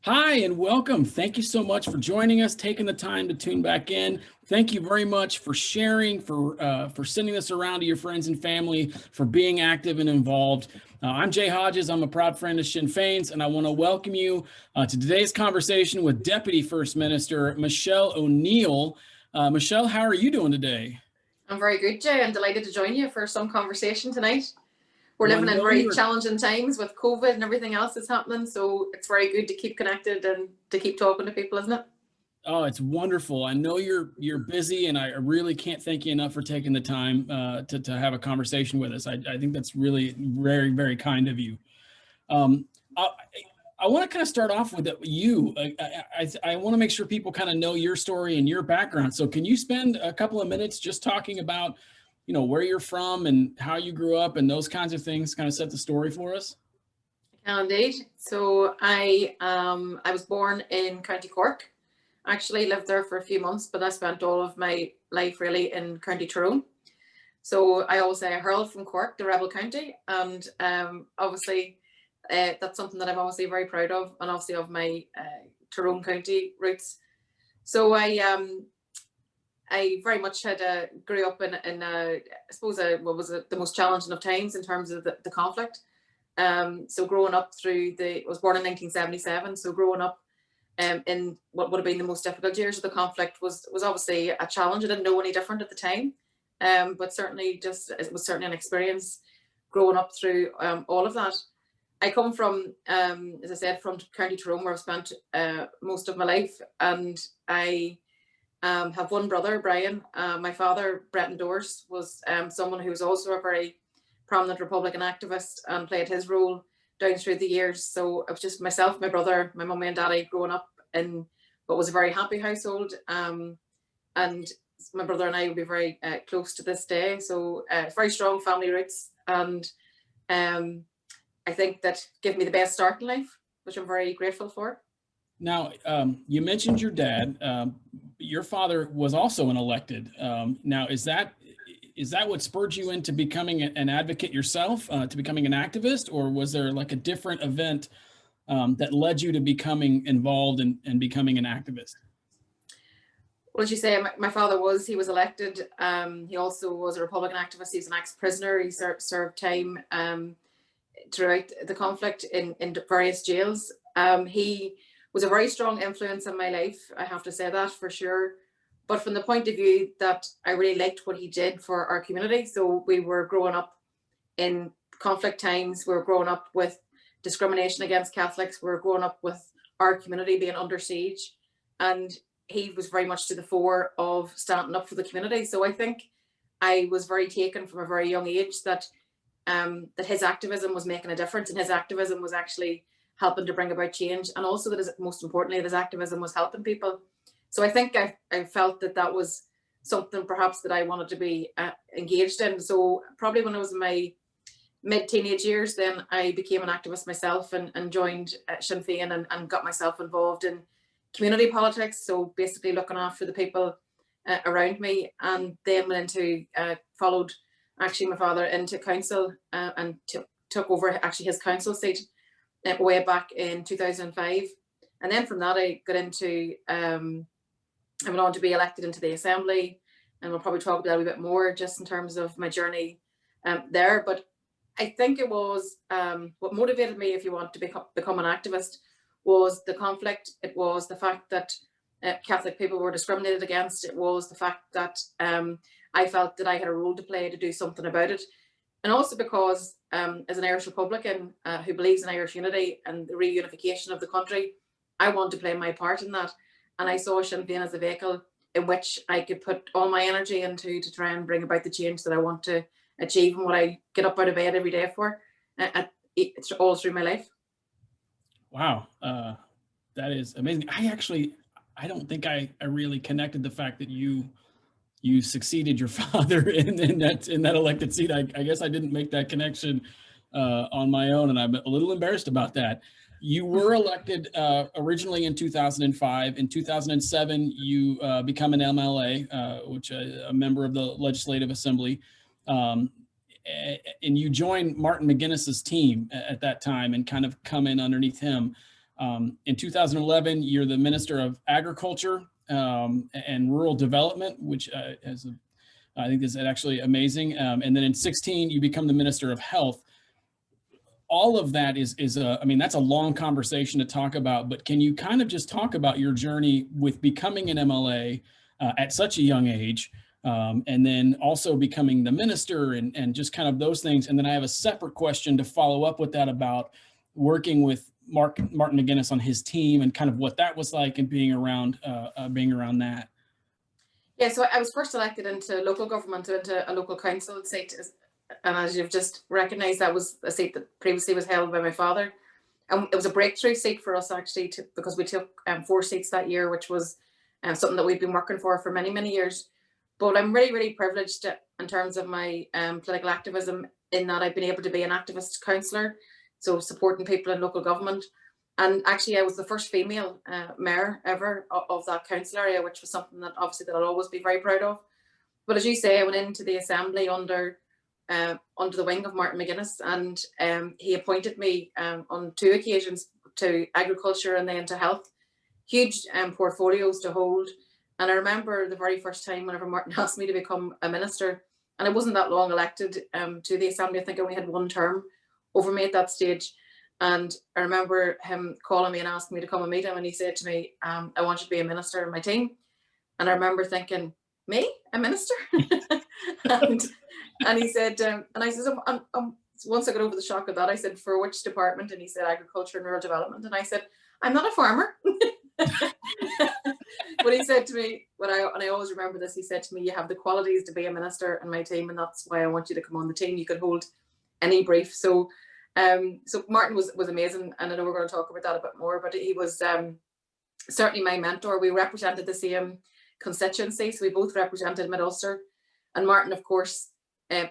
Hi and welcome. Thank you so much for joining us, taking the time to tune back in. Thank you very much for sharing, for sending this around to your friends and family, for being active and involved. I'm Jay Hodges. I'm a proud friend of Sinn Féin's, and I want to welcome you to today's conversation with Deputy First Minister Michelle O'Neill. Michelle, how are you doing today? I'm very good, Jay. I'm delighted to join you for some conversation tonight. We're Well, I living in know very you're challenging times with COVID and everything else that's happening, so it's very good to keep connected and to keep talking to people, isn't it? Oh, it's wonderful. I know you're busy, and I really can't thank you enough for taking the time to have a conversation with us. I think that's really very, very kind of you. Um, I, I want to kind of start off with you. I want to make sure people kind of know your story and your background. So can you spend a couple of minutes just talking about, where you're from and how you grew up and those kinds of things, kind of set the story for us? I can indeed. So I was born in County Cork. Actually lived there for a few months, but I spent all of my life really in County Tyrone. So I always say I hurled from Cork, the rebel county, and obviously that's something that I'm obviously very proud of, and obviously of my Tyrone County roots. So I very much grew up in I suppose what was the most challenging of times in terms of the conflict. So growing up I was born in 1977. So growing up in what would have been the most difficult years of the conflict was obviously a challenge. I didn't know any different at the time, but certainly it was certainly an experience growing up through all of that. I come from, as I said, from County Tyrone, where I've spent most of my life, and I have one brother, Brian. My father, Bretton Doors, was someone who was also a very prominent Republican activist and played his role down through the years. So it was just myself, my brother, my mummy and daddy growing up in what was a very happy household. And my brother and I will be very close to this day. So very strong family roots. And I think that gave me the best start in life, which I'm very grateful for. Now, you mentioned your dad. Your father was also an elected. Now, is that what spurred you into becoming an advocate yourself, to becoming an activist, or was there like a different event that led you to becoming involved and becoming an activist? What did you say? My father he was elected. He also was a Republican activist. He was an ex-prisoner. He served time throughout the conflict in various jails. He was a very strong influence in my life. I have to say that for sure. But from the point of view that I really liked what he did for our community. So we were growing up in conflict times. We were growing up with discrimination against Catholics. We were growing up with our community being under siege. And he was very much to the fore of standing up for the community. So I think I was very taken from a very young age that his activism was making a difference, and his activism was actually helping to bring about change, and also most importantly, that his activism was helping people. So I think I felt that was something perhaps that I wanted to be engaged in. So probably when I was in my mid-teenage years, then I became an activist myself and joined Sinn Féin and got myself involved in community politics. So basically looking after the people around me, and then went into followed actually my father into council and took over actually his council seat way back in 2005. And then from that I got into I went on to be elected into the assembly, and we'll probably talk about that a bit more just in terms of my journey there. But I think it was what motivated me, if you want, to become an activist, was the conflict. It was the fact that Catholic people were discriminated against. It was the fact that I felt that I had a role to play to do something about it. And also because as an Irish Republican who believes in Irish unity and the reunification of the country, I want to play my part in that. And I saw Sinn Féin as a vehicle in which I could put all my energy into to try and bring about the change that I want to achieve and what I get up out of bed every day for, all through my life. Wow, that is amazing. I don't think I really connected the fact that you succeeded your father in that elected seat. I guess I didn't make that connection on my own, and I'm a little embarrassed about that. You were elected originally in 2005. In 2007, you become an MLA, which a member of the Legislative Assembly, um, and you joined Martin McGuinness's team at that time and kind of come in underneath him. In 2011, you're the Minister of Agriculture and Rural Development, which I think is actually amazing. And then in 16, you become the Minister of Health. All of that is I mean, that's a long conversation to talk about, but can you kind of just talk about your journey with becoming an MLA at such a young age, and then also becoming the minister and just kind of those things. And then I have a separate question to follow up with that about working with Martin McGuinness on his team and kind of what that was like and being around that. Yeah, so I was first elected into local government, into a local council seat, and as you've just recognised, that was a seat that previously was held by my father. And it was a breakthrough seat for us actually, because we took 4 seats that year, which was something that we've been working for many, many years. But I'm really, really privileged in terms of my political activism, in that I've been able to be an activist councillor, so supporting people in local government. And actually, I was the first female mayor ever of that council area, which was something that obviously that I'll always be very proud of. But as you say, I went into the assembly under the wing of Martin McGuinness, and he appointed me on 2 occasions to agriculture and then to health. Huge portfolios to hold. And I remember the very first time whenever Martin asked me to become a minister, and I wasn't that long elected to the assembly. I think I only had 1 term over me at that stage. And I remember him calling me and asking me to come and meet him, and he said to me, I want you to be a minister in my team. And I remember thinking, me, a minister? and he said, and I said, once I got over the shock of that, I said, for which department? And he said, agriculture and rural development. And I said, I'm not a farmer. But he said to me, and I always remember this, he said to me, you have the qualities to be a minister in my team, and that's why I want you to come on the team. You could hold any brief. So Martin was amazing, and I know we're going to talk about that a bit more, but he was certainly my mentor. We represented the same constituency, so we both represented Mid-Ulster, and Martin, of course,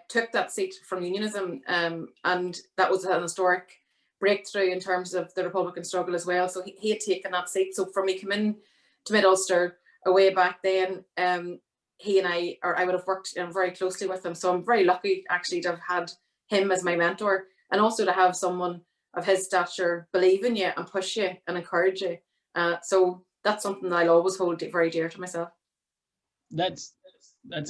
took that seat from unionism, and that was an historic breakthrough in terms of the Republican struggle as well. So he had taken that seat. So for me coming to Mid-Ulster way back then, he and I would have worked very closely with him. So I'm very lucky actually to have had him as my mentor, and also to have someone of his stature believe in you and push you and encourage you. So that's something that I'll always hold very dear to myself. That's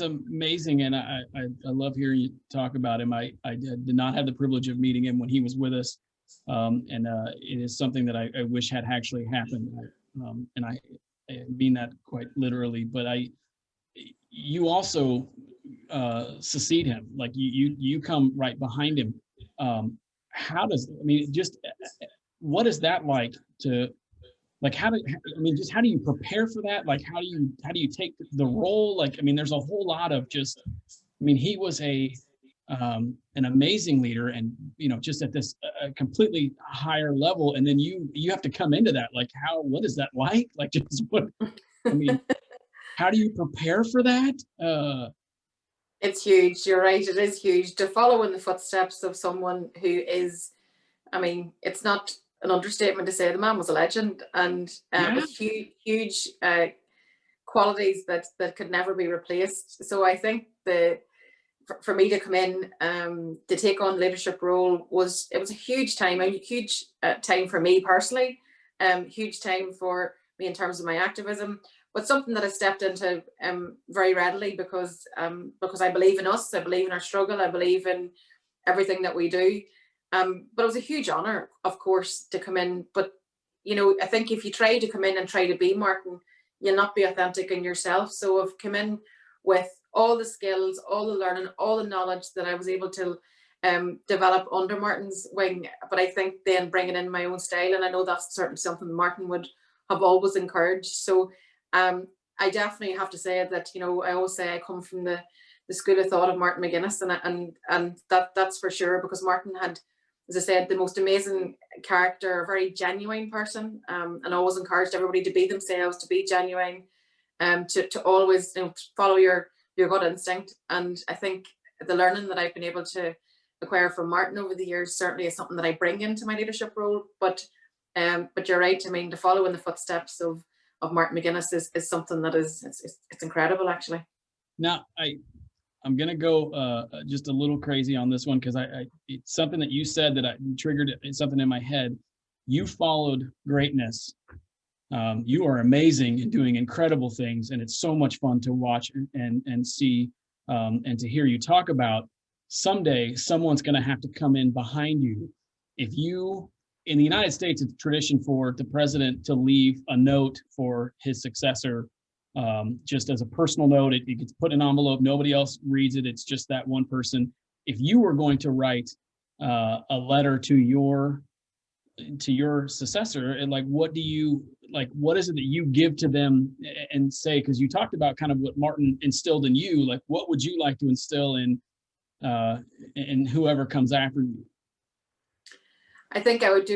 amazing, and I love hearing you talk about him. I did not have the privilege of meeting him when he was with us, and it is something that I wish had actually happened, and I mean that quite literally. But you also succeed him, like you come right behind him. How does, I mean, just what is that like to, like, how do you prepare for that? Like, how do you take the role? Like, I mean, there's a whole lot of just, I mean, he was an amazing leader, and, you know, just at this completely higher level. And then you have to come into that. Like, what is that like? Like, just what, I mean, how do you prepare for that? It's huge. You're right. It is huge to follow in the footsteps of someone who is, I mean, it's not an understatement to say the man was a legend, and with huge qualities that could never be replaced. So I think for me to come in to take on the leadership role was a huge time for me personally, huge time for me in terms of my activism, but something that I stepped into very readily because I believe in us, I believe in our struggle, I believe in everything that we do. But it was a huge honor, of course, to come in. But, you know, I think if you try to come in and try to be Martin, you'll not be authentic in yourself. So I've come in with all the skills, all the learning, all the knowledge that I was able to develop under Martin's wing. But I think then bringing in my own style, and I know that's certainly something Martin would have always encouraged. So I definitely have to say that, you know, I always say I come from the school of thought of Martin McGuinness, and that's for sure, because Martin had, as I said, the most amazing character, a very genuine person, and always encouraged everybody to be themselves, to be genuine, to always, you know, follow your gut instinct. And I think the learning that I've been able to acquire from Martin over the years certainly is something that I bring into my leadership role. But you're right. I mean, to follow in the footsteps of Martin McGuinness is something that it's incredible, actually. Now, I'm gonna go just a little crazy on this one, because it's something that you said that triggered something in my head. you followed greatness. You are amazing and doing incredible things, and it's so much fun to watch and see and to hear you talk about. Someday, someone's going to have to come in behind you. If you, in the United States, it's tradition for the president to leave a note for his successor, just as a personal note. It gets put in an envelope. Nobody else reads it. It's just that one person. If you were going to write a letter to your successor, and like, what is it that you give to them and say? Because you talked about kind of what Martin instilled in you. Like, what would you like to instill in whoever comes after you? I think I would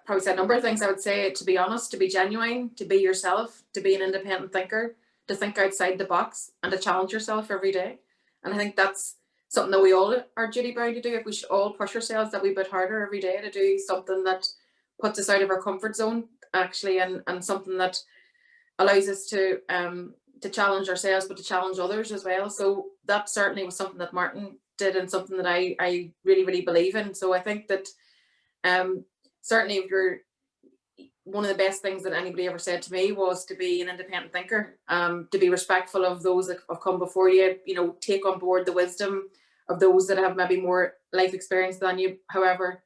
probably say a number of things. I would say to be honest, to be genuine, to be yourself, to be an independent thinker, to think outside the box, and to challenge yourself every day. And I think that's something that we all are duty bound to do. If we should all push ourselves that wee bit harder every day to do something that puts us out of our comfort zone, actually, and something that allows us to challenge ourselves, but to challenge others as well. So that certainly was something that Martin did, and something that I really, really believe in. So I think that certainly, if you're, one of the best things that anybody ever said to me was to be an independent thinker, to be respectful of those that have come before you, take on board the wisdom of those that have maybe more life experience than you. However,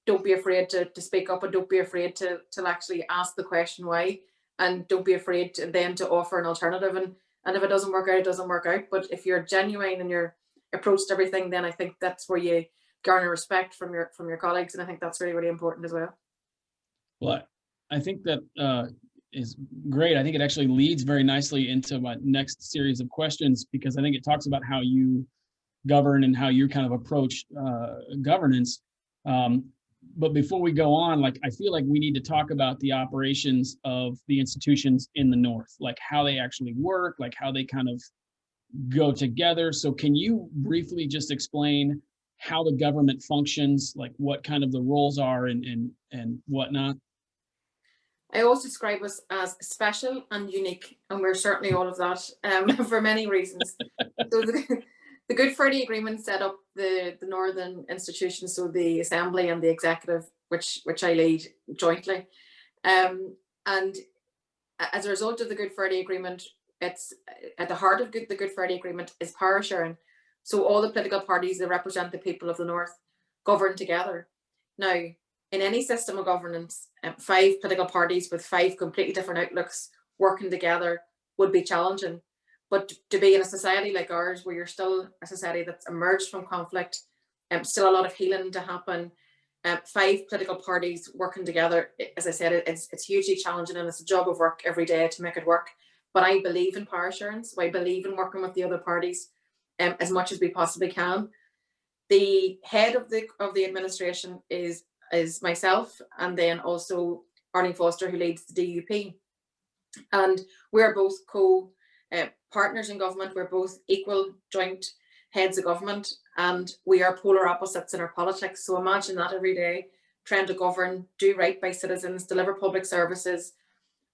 don't be afraid to speak up, and don't be afraid to actually ask the question why, and don't be afraid then to offer an alternative. And if it doesn't work out, it doesn't work out. But if you're genuine in your approach to everything, then I think that's where you garner respect from your colleagues, and I think that's really, really important as well. Well, I think that is great. I think it actually leads very nicely into my next series of questions, because I think it talks about how you govern and how you kind of approach governance. But before we go on, like, I feel like we need to talk about the operations of the institutions in the North, like how they actually work, like how they kind of go together. So can you briefly just explain how the government functions, like what kind of the roles are and whatnot? I always describe us as special and unique, and we're certainly all of that, for many reasons. So the Good Friday Agreement set up the Northern institutions, so the Assembly and the Executive, which I lead jointly. And as a result of the Good Friday Agreement, it's at the heart of the Good Friday Agreement is power sharing. So all the political parties that represent the people of the North govern together. Now, in any system of governance, 5 political parties with 5 completely different outlooks working together would be challenging. But to be in a society like ours, where you're still a society that's emerged from conflict, still a lot of healing to happen, 5 political parties working together, as I said, it's hugely challenging, and it's a job of work every day to make it work. But I believe in power sharing, so I believe in working with the other parties as much as we possibly can. The head of the administration is myself, and then also Arlene Foster, who leads the DUP. And we're both partners in government. We're both equal joint heads of government, and we are polar opposites in our politics. So imagine that every day, trying to govern, do right by citizens, deliver public services,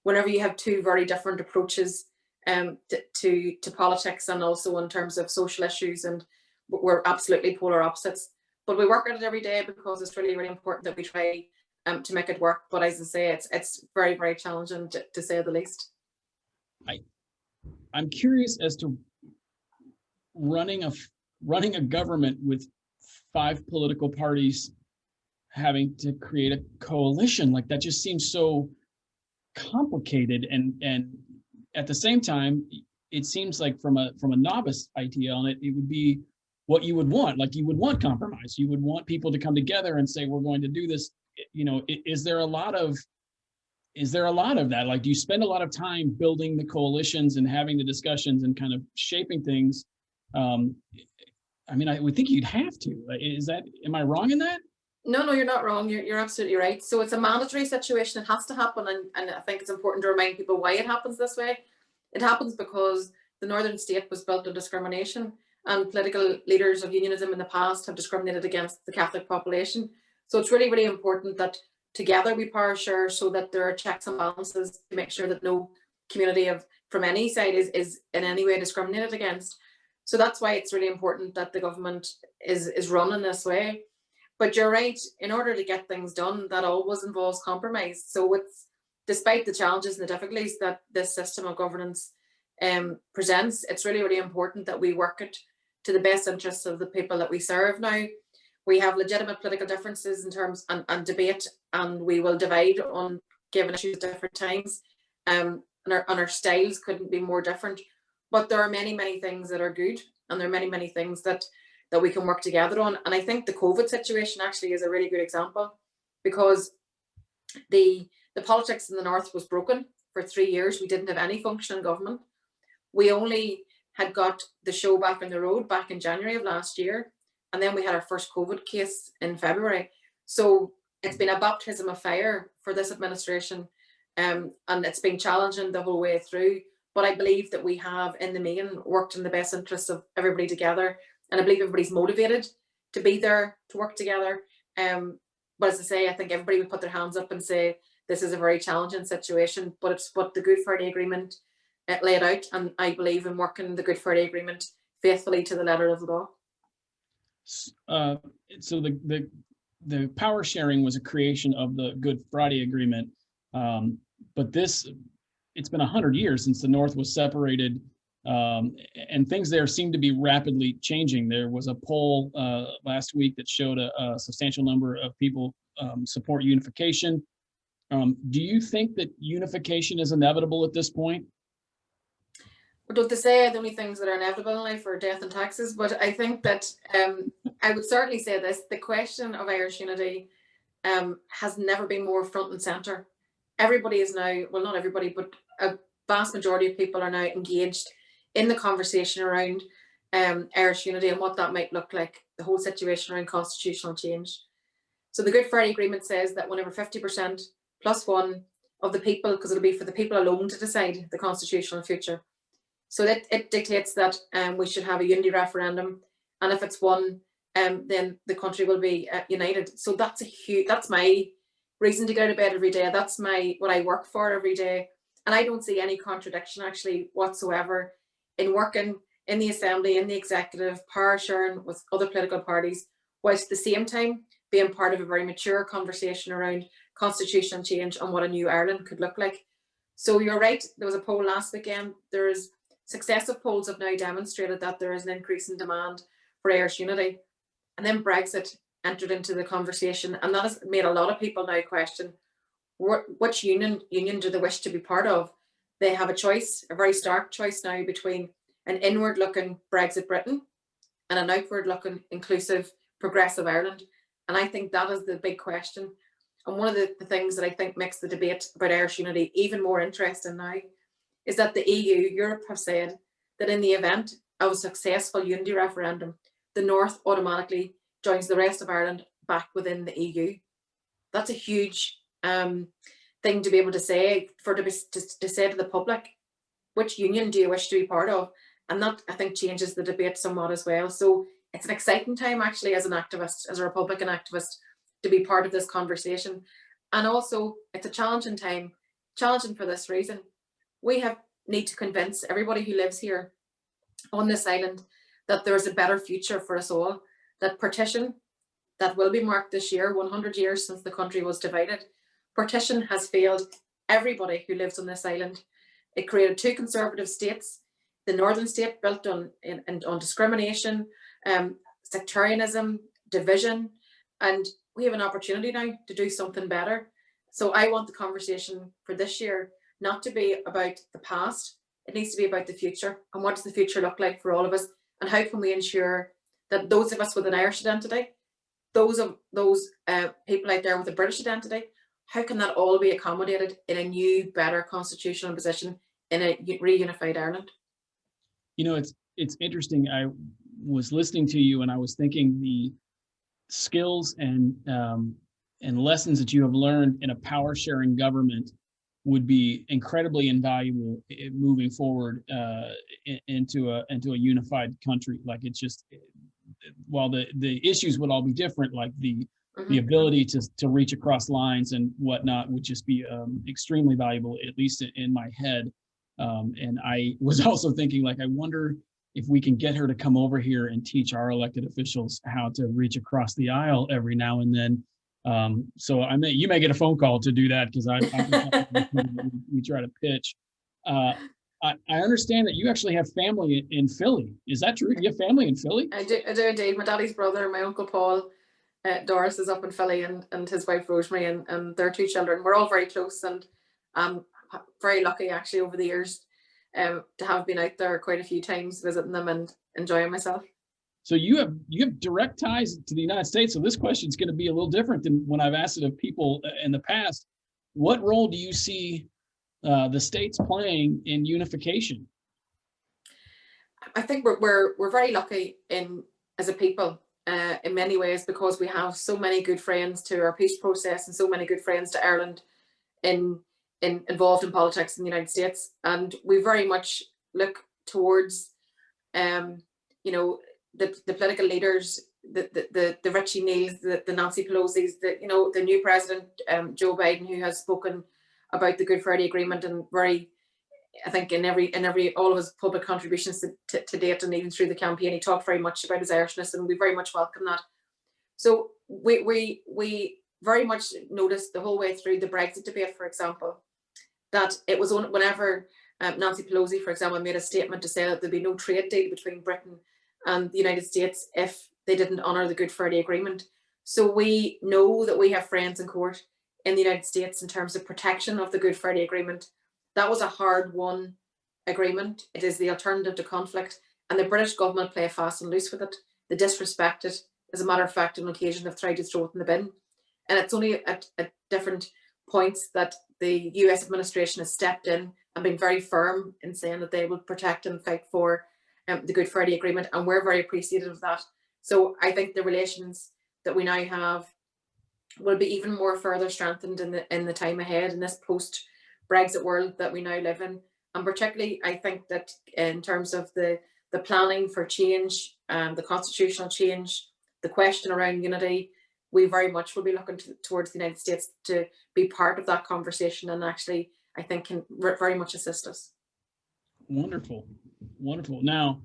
whenever you have 2 very different approaches to politics, and also in terms of social issues, and we're absolutely polar opposites. But we work at it every day because it's really, really important that we try to make it work. But as I say, it's very, very challenging, to say the least. I'm curious as to running a government with 5 political parties having to create a coalition. Like, that just seems so complicated, and at the same time, it seems like from a novice idea on it, it would be what you would want. Like, you would want compromise. You would want people to come together and say, we're going to do this. Is there a lot of that? Like, do you spend a lot of time building the coalitions and having the discussions and kind of shaping things? I mean, I would think you'd have to. Am I wrong in that? No, you're not wrong. You're absolutely right. So it's a mandatory situation. It has to happen. And I think it's important to remind people why it happens this way. It happens because the Northern state was built on discrimination, and political leaders of unionism in the past have discriminated against the Catholic population. So it's really, really important that together we power share, so that there are checks and balances to make sure that no community from any side is in any way discriminated against. So that's why it's really important that the government is run in this way. But you're right, in order to get things done, that always involves compromise. So it's, despite the challenges and the difficulties that this system of governance presents, it's really, really important that we work it to the best interests of the people that we serve. Now, we have legitimate political differences in terms and debate, and we will divide on given issues at different times. And our styles couldn't be more different. But there are many, many things that are good, and there are many, many things that we can work together on. And I think the COVID situation actually is a really good example, because the politics in the north was broken for 3 years. We didn't have any functioning government. We only had got the show back on the road back in January of last year. And then we had our first COVID case in February. So it's been a baptism of fire for this administration. And it's been challenging the whole way through. But I believe that we have, in the main, worked in the best interests of everybody together. And I believe everybody's motivated to be there, to work together. But as I say, I think everybody would put their hands up and say, this is a very challenging situation, but it's what the Good Friday Agreement laid out. And I believe in working the Good Friday Agreement faithfully to the letter of the law. So the power sharing was a creation of the Good Friday Agreement. But it's been 100 years since the North was separated. And things there seem to be rapidly changing. There was a poll last week that showed a substantial number of people support unification. Do you think that unification is inevitable at this point? Well, don't they say the only things that are inevitable in life are death and taxes? But I think that I would certainly say this: the question of Irish unity has never been more front and centre. Everybody is now, well, not everybody, but a vast majority of people are now engaged in the conversation around Irish unity and what that might look like, the whole situation around constitutional change. So the Good Friday Agreement says that whenever 50% plus one of the people, because it'll be for the people alone to decide the constitutional future. So that it dictates that we should have a unity referendum, and if it's won, then the country will be united. So that's that's my reason to get out of bed every day. That's what I work for every day. And I don't see any contradiction actually whatsoever in working in the Assembly, in the executive, power sharing with other political parties, whilst at the same time being part of a very mature conversation around constitutional change and what a new Ireland could look like. So you're right, there was a poll last weekend. There's successive polls have now demonstrated that there is an increase in demand for Irish unity. And then Brexit entered into the conversation, and that has made a lot of people now question which union do they wish to be part of. They have a choice, a very stark choice now, between an inward-looking Brexit Britain and an outward-looking, inclusive, progressive Ireland. And I think that is the big question. And one of the things that I think makes the debate about Irish unity even more interesting now is that the EU, Europe, have said that in the event of a successful unity referendum, the North automatically joins the rest of Ireland back within the EU. That's a huge thing to be able to say, to say to the public, which union do you wish to be part of? And that, I think, changes the debate somewhat as well. So it's an exciting time actually as an activist, as a Republican activist, to be part of this conversation. And also it's a challenging time, challenging for this reason. We need to convince everybody who lives here on this island that there is a better future for us all, that partition, that will be marked this year, 100 years since the country was divided. Partition has failed everybody who lives on this island. It created two conservative states, the northern state built on discrimination, sectarianism, division, and we have an opportunity now to do something better. So I want the conversation for this year not to be about the past, it needs to be about the future. And what does the future look like for all of us? And how can we ensure that those of us with an Irish identity, those people out there with a British identity, how can that all be accommodated in a new, better constitutional position in a reunified Ireland? You know, it's interesting. I was listening to you and I was thinking the skills and lessons that you have learned in a power sharing government would be incredibly invaluable moving forward into a unified country. Like, it's just, while the issues would all be different, like the ability to reach across lines and whatnot would just be extremely valuable, at least in my head. And I was also thinking, like, I wonder if we can get her to come over here and teach our elected officials how to reach across the aisle every now and then. So you may get a phone call to do that, because we try to pitch. I understand that you actually have family in Philly. Is that true? You have family in Philly? I do indeed. My daddy's brother, my uncle Paul, Doris, is up in Philly, and his wife Rosemary, and their two children. We're all very close, and I'm very lucky actually over the years to have been out there quite a few times visiting them and enjoying myself. So you have direct ties to the United States. So this question is going to be a little different than when I've asked it of people in the past. What role do you see the states playing in unification? I think we're very lucky as a people in many ways, because we have so many good friends to our peace process, and so many good friends to Ireland involved in politics in the United States, and we very much look towards the political leaders, the Richie Neils, the Nancy Pelosi's, the new president Joe Biden, who has spoken about the Good Friday Agreement, and I think in all of his public contributions to date, and even through the campaign, he talked very much about his Irishness, and we very much welcome that. So we very much noticed the whole way through the Brexit debate, for example, that it was whenever Nancy Pelosi, for example, made a statement to say that there'd be no trade deal between Britain and the United States if they didn't honour the Good Friday Agreement. So we know that we have friends in court in the United States in terms of protection of the Good Friday Agreement. That was a hard-won agreement. It is the alternative to conflict, and the British government play fast and loose with it. They disrespect it. As a matter of fact, on occasion, they've tried to throw it in the bin. And it's only at different points that the US administration has stepped in and been very firm in saying that they will protect and fight for the Good Friday Agreement, and we're very appreciative of that. So I think the relations that we now have will be even more further strengthened in the time ahead, in this post-Brexit world that we now live in. And particularly, I think that in terms of the planning for change, the constitutional change, the question around unity, we very much will be looking towards the United States to be part of that conversation, and actually, I think, can very much assist us. Wonderful. Now,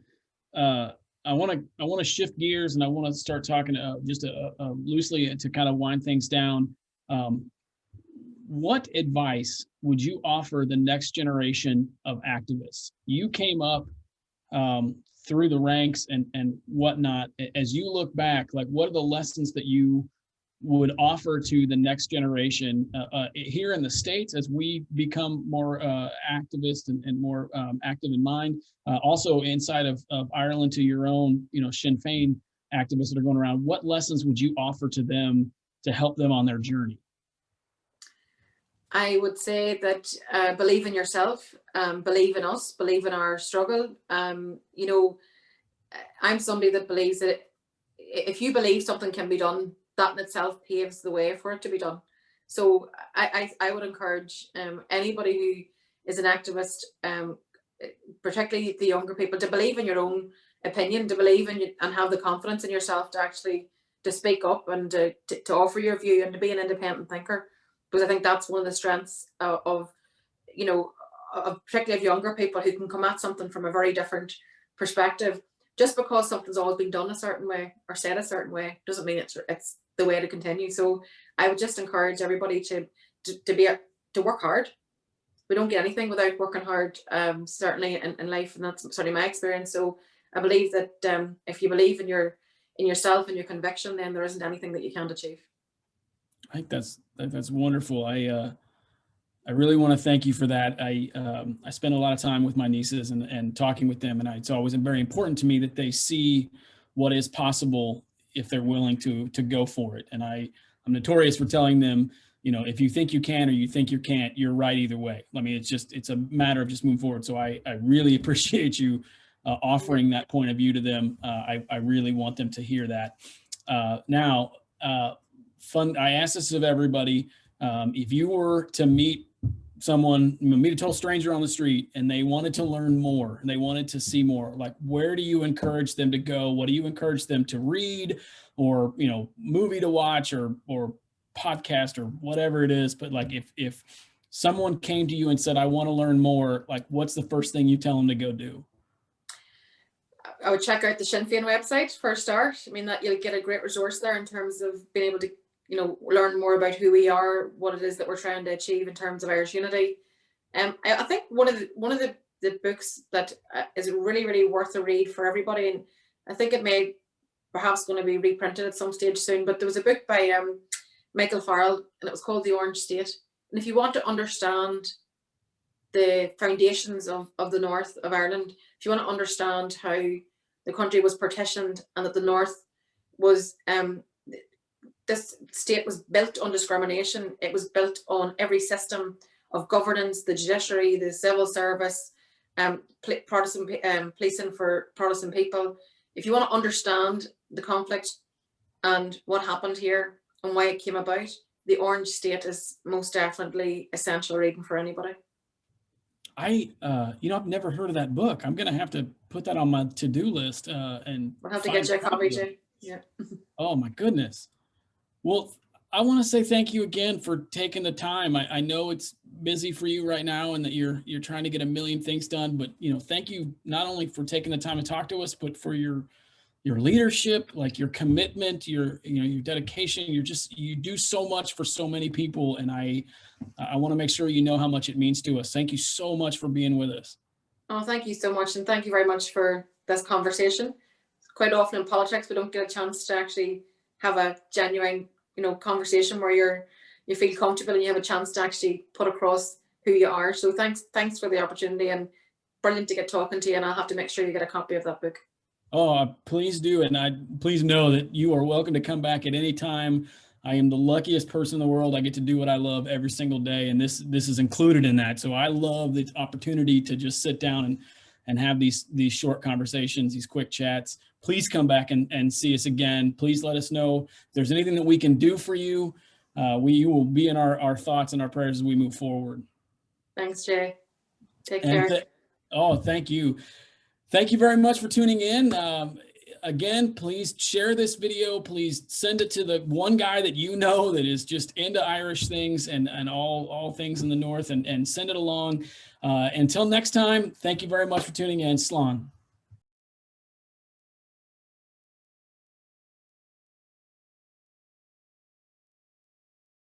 I want to shift gears, and I want to start talking just loosely to kind of wind things down. What advice would you offer the next generation of activists? You came up through the ranks and whatnot. As you look back, like, what are the lessons that you would offer to the next generation here in the States as we become more activist and more active in mind, also inside of Ireland, to your own, Sinn Féin activists that are going around? What lessons would you offer to them to help them on their journey? I would say that believe in yourself, believe in us, believe in our struggle. I'm somebody that believes that if you believe something can be done, that in itself paves the way for it to be done. So I would encourage anybody who is an activist, particularly the younger people, to believe in your own opinion, to believe in and have the confidence in yourself to actually to speak up and to offer your view and to be an independent thinker. Because I think that's one of the strengths of particularly of younger people, who can come at something from a very different perspective. Just because something's always been done a certain way or said a certain way doesn't mean it's the way to continue. So I would just encourage everybody to work hard. We don't get anything without working hard, certainly in life, and that's certainly my experience. So I believe that if you believe in yourself and your conviction, then there isn't anything that you can't achieve. I think that's wonderful. I really want to thank you for that. I spend a lot of time with my nieces and talking with them, and it's always very important to me that they see what is possible if they're willing to go for it. And I'm notorious for telling them, if you think you can or you think you can't, you're right either way. I mean, it's a matter of just moving forward. So I really appreciate you offering that point of view to them. I really want them to hear that. Now, I ask this of everybody. If you were to meet a total stranger on the street, and they wanted to learn more and they wanted to see more, like, where do you encourage them to go? What do you encourage them to read, or, movie to watch, or podcast, or whatever it is? But like, if someone came to you and said, I want to learn more, like, what's the first thing you tell them to go do? I would check out the Sinn Féin website for a start. I mean, that you'll get a great resource there in terms of being able to, you know, learn more about who we are, what it is that we're trying to achieve in terms of Irish unity. I think one of the books that is really, really worth a read for everybody, and I think it may perhaps going to be reprinted at some stage soon, but there was a book by Michael Farrell, and it was called The Orange State. And if you want to understand the foundations of the north of Ireland, if you want to understand how the country was partitioned and that the north was, this state was built on discrimination. It was built on every system of governance, the judiciary, the civil service, Protestant policing for Protestant people. If you want to understand the conflict and what happened here and why it came about, The Orange State is most definitely essential reading for anybody. You know, I've never heard of that book. I'm going to have to put that on my to-do list. And we'll have to get you a copy, Jay. Yeah. Oh my goodness. Well, I want to say thank you again for taking the time. I know it's busy for you right now and that you're trying to get a million things done, but you know, thank you not only for taking the time to talk to us, but for your leadership, like your commitment, your dedication. You do so much for so many people, and I want to make sure you know how much it means to us. Thank you so much for being with us. Oh, thank you so much, and thank you very much for this conversation. Quite often in politics, we don't get a chance to actually have a genuine, conversation where you feel comfortable and you have a chance to actually put across who you are. So thanks for the opportunity, and brilliant to get talking to you. And I'll have to make sure you get a copy of that book. Oh, please do. And please know that you are welcome to come back at any time. I am the luckiest person in the world. I get to do what I love every single day. And this is included in that. So I love the opportunity to just sit down and have these short conversations, these quick chats. Please come back and see us again. Please let us know if there's anything that we can do for you. You will be in our thoughts and our prayers as we move forward. Thanks, Jay. Take care. Thank you. Thank you very much for tuning in. Again, please share this video. Please send it to the one guy that you know that is just into Irish things and all things in the North, and send it along. Until next time, thank you very much for tuning in. Slán.